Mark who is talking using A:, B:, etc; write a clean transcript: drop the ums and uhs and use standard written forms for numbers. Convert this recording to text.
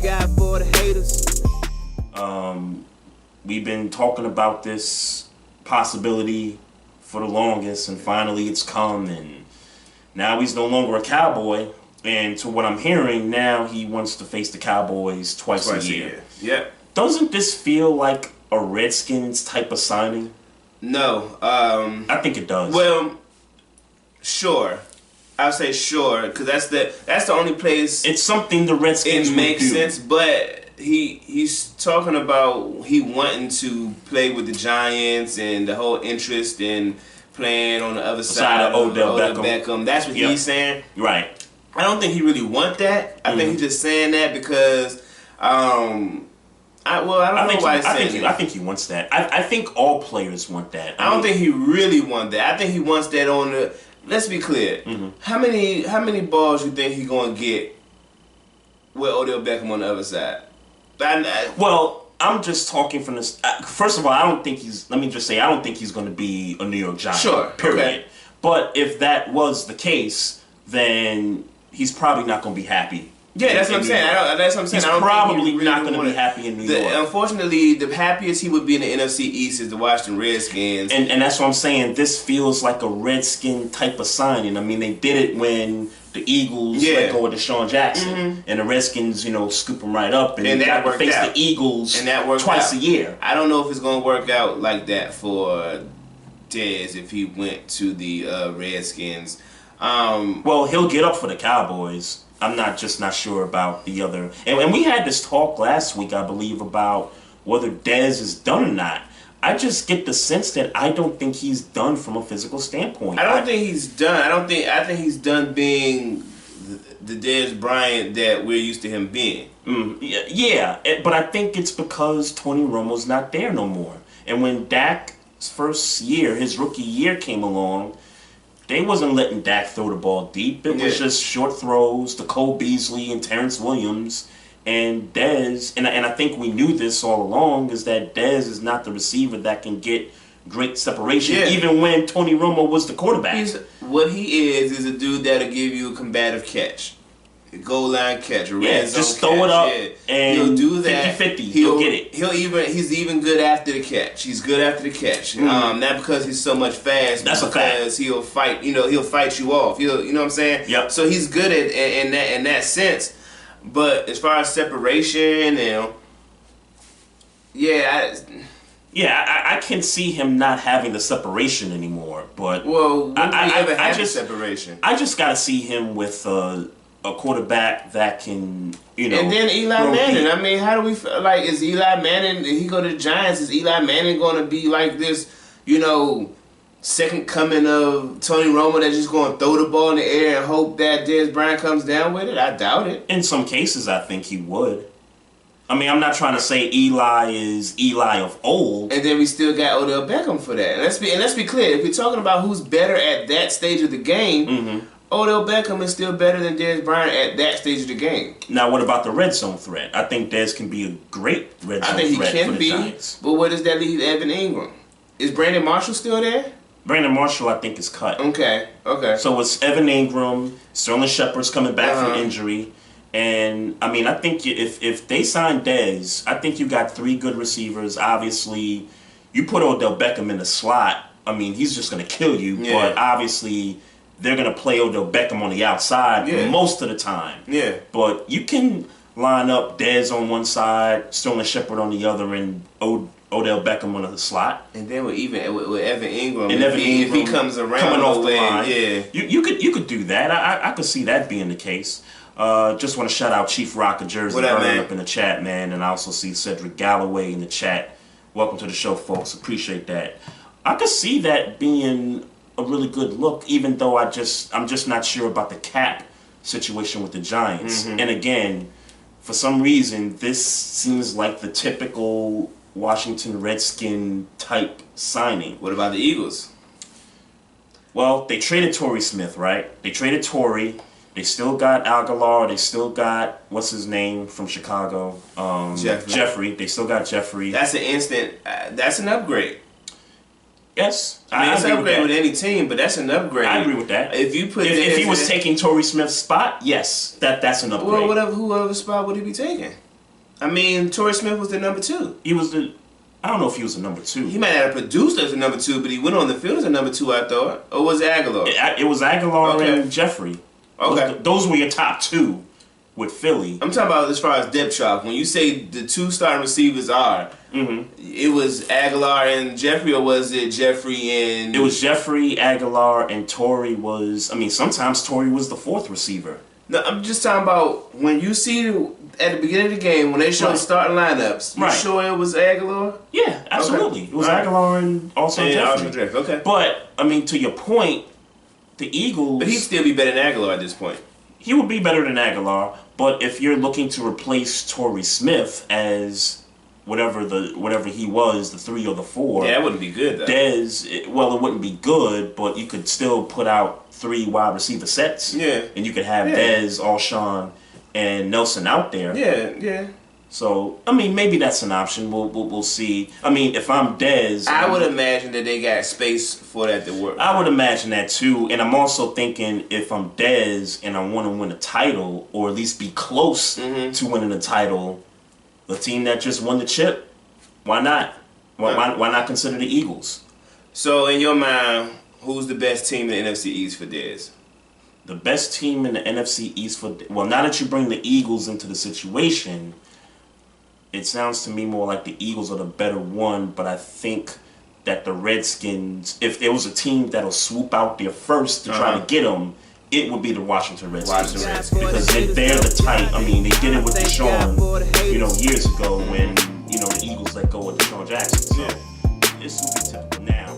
A: guy for the haters.
B: We've been talking about this possibility for the longest, and finally it's come, and now he's no longer a Cowboy. And to what I'm hearing, now he wants to face the Cowboys twice a year.
C: Yep.
B: Doesn't this feel like a Redskins type of signing?
C: No.
B: I think it does.
C: Well, sure. I'll say sure, because that's the only place
B: it's something the Redskins
C: it makes
B: would do.
C: sense. But he's talking about he wanting to play with the Giants and the whole interest in playing on the other side
B: of Odell Beckham.
C: That's what he's saying.
B: Right.
C: I don't think he really want that. I think he's just saying that because I don't know why he's saying that.
B: I think he wants that. I think all players want that.
C: I don't think he really wants that. I think he wants that on the. Let's be clear. How many balls you think he's gonna get with Odell Beckham on the other side?
B: Well, I'm just talking from this. First of all, I don't think he's. Let me just say, I don't think he's going to be a New York Giant.
C: Sure.
B: Period.
C: Okay.
B: But if that was the case, then he's probably not going to be happy.
C: Yeah, that's what I'm saying. That's what I'm saying.
B: He's probably not going to be happy in New York.
C: Unfortunately, the happiest he would be in the NFC East is the Washington Redskins.
B: And that's what I'm saying. This feels like a Redskin type of signing. I mean, they did it when the Eagles let go of Deshaun Jackson, and the Redskins, scoop him right up, and
C: that
B: got to face
C: out.
B: the Eagles
C: and that
B: twice a year.
C: I don't know if it's going to work out like that for Dez if he went to the Redskins.
B: Well, he'll get up for the Cowboys. I'm not sure about the other. And we had this talk last week, I believe, about whether Dez is done or not. I just get the sense that I don't think he's done from a physical standpoint.
C: I don't think he's done. I think he's done being the Dez Bryant that we're used to him being.
B: Yeah, but I think it's because Tony Romo's not there no more. And when Dak's first year, his rookie year came along, they wasn't letting Dak throw the ball deep. It was just short throws to Cole Beasley and Terrence Williams. And Dez, and I think we knew this all along, is that Dez is not the receiver that can get great separation, even when Tony Romo was the quarterback.
C: What he is a dude that'll give you a combative catch. A goal line catch, a red zone
B: just throw it up and
C: he'll do that.
B: 50-50, he'll get it.
C: He's even good after the catch. He's good after the catch. Not because he's so much fast,
B: that's
C: but because he'll fight. He'll fight you off. You know what I'm saying?
B: Yep.
C: So he's good at in that sense. But as far as separation,
B: I can see him not having the separation anymore. But
C: I ever have the separation?
B: I just got to see him with a quarterback that can,
C: And then Eli Manning.
B: deep.
C: I mean, how do we feel? Like, is Eli Manning? If he go to the Giants, is Eli Manning going to be like this? Second coming of Tony Romo that's just going to throw the ball in the air and hope that Dez Bryant comes down with it? I doubt it.
B: In some cases, I think he would. I mean, I'm not trying to say Eli is Eli of old.
C: And then we still got Odell Beckham for that. And let's be clear. If we're talking about who's better at that stage of the game, Odell Beckham is still better than Dez Bryant at that stage of the game.
B: Now, what about the red zone threat? I think Dez can be a great red zone threat for the Giants.
C: But where does that leave Evan Ingram? Is Brandon Marshall still there?
B: Brandon Marshall, I think, is cut.
C: Okay. So
B: it's Evan Ingram, Sterling Shepard's coming back from injury. And, I mean, I think if they sign Dez, I think you got 3 good receivers. Obviously, you put Odell Beckham in the slot, I mean, he's just going to kill you. Yeah. But, obviously, they're going to play Odell Beckham on the outside most of the time.
C: Yeah.
B: But you can line up Dez on one side, Sterling Shepard on the other, and Odell Beckham on the slot.
C: And then with Evan Ingram,
B: and
C: if he comes around
B: coming off the line,
C: you
B: could do that. I could see that being the case. Just want to shout out Chief Rock of Jersey Burn up in the chat, man, and I also see Cedric Galloway in the chat. Welcome to the show, folks. Appreciate that. I could see that being a really good look, even though I'm just not sure about the cap situation with the Giants. And again, for some reason, this seems like the typical Washington Redskin type signing.
C: What about the Eagles?
B: Well, they traded Torrey Smith, right? They traded Torrey. They still got Aguilar. They still got, what's his name from Chicago? Jeffrey. They still got Jeffrey.
C: That's an instant. That's an upgrade.
B: Yes,
C: I mean, it's an upgrade with any team, but that's an upgrade.
B: I agree with that.
C: If
B: he was taking Torrey Smith's spot, yes, that's an upgrade.
C: Well, whoever spot would he be taking? I mean, Torrey Smith was the number 2.
B: He was the. I don't know if he was the number 2.
C: He might not have produced as a number 2, but he went on the field as a number 2, I thought. Or was it Aguilar?
B: It was Aguilar and Jeffrey.
C: Okay.
B: Those were your top 2 with Philly.
C: I'm talking about as far as depth chart. When you say the 2 starting receivers are, it was Aguilar and Jeffrey, or was it Jeffrey and...
B: It was Jeffrey, Aguilar, and Torrey was... I mean, sometimes Torrey was the 4th receiver.
C: No, I'm just talking about when you see at the beginning of the game, when they show the starting lineups, you sure it was Aguilar?
B: Yeah, absolutely. Okay. It was Aguilar and also Jeffrey.
C: Okay.
B: But, I mean, to your point, the Eagles...
C: But he'd still be better than Aguilar at this point.
B: He would be better than Aguilar, but if you're looking to replace Torrey Smith as whatever he was, the 3 or the 4...
C: Yeah, that wouldn't be good, though.
B: Dez, well, it wouldn't be good, but you could still put out 3 wide receiver sets.
C: Yeah.
B: And you could have Dez, Alshon, and Nelson out there.
C: Yeah.
B: So, I mean, maybe that's an option. We'll see. I mean, if I'm Dez...
C: I would imagine that they got space for that to work.
B: I would imagine that, too. And I'm also thinking if I'm Dez and I want to win a title, or at least be close to winning a title, the team that just won the chip, why not? Why not consider the Eagles?
C: So, in your mind, who's the best team in the NFC East for Dez?
B: The best team in the NFC East for... Well, now that you bring the Eagles into the situation... It sounds to me more like the Eagles are the better one, but I think that the Redskins, if there was a team that'll swoop out there first to try to get them, it would be the Washington Redskins. Because they're the type. I mean, they did it with Deshaun, years ago when, the Eagles let go of Deshaun Jackson. So this would be typical now.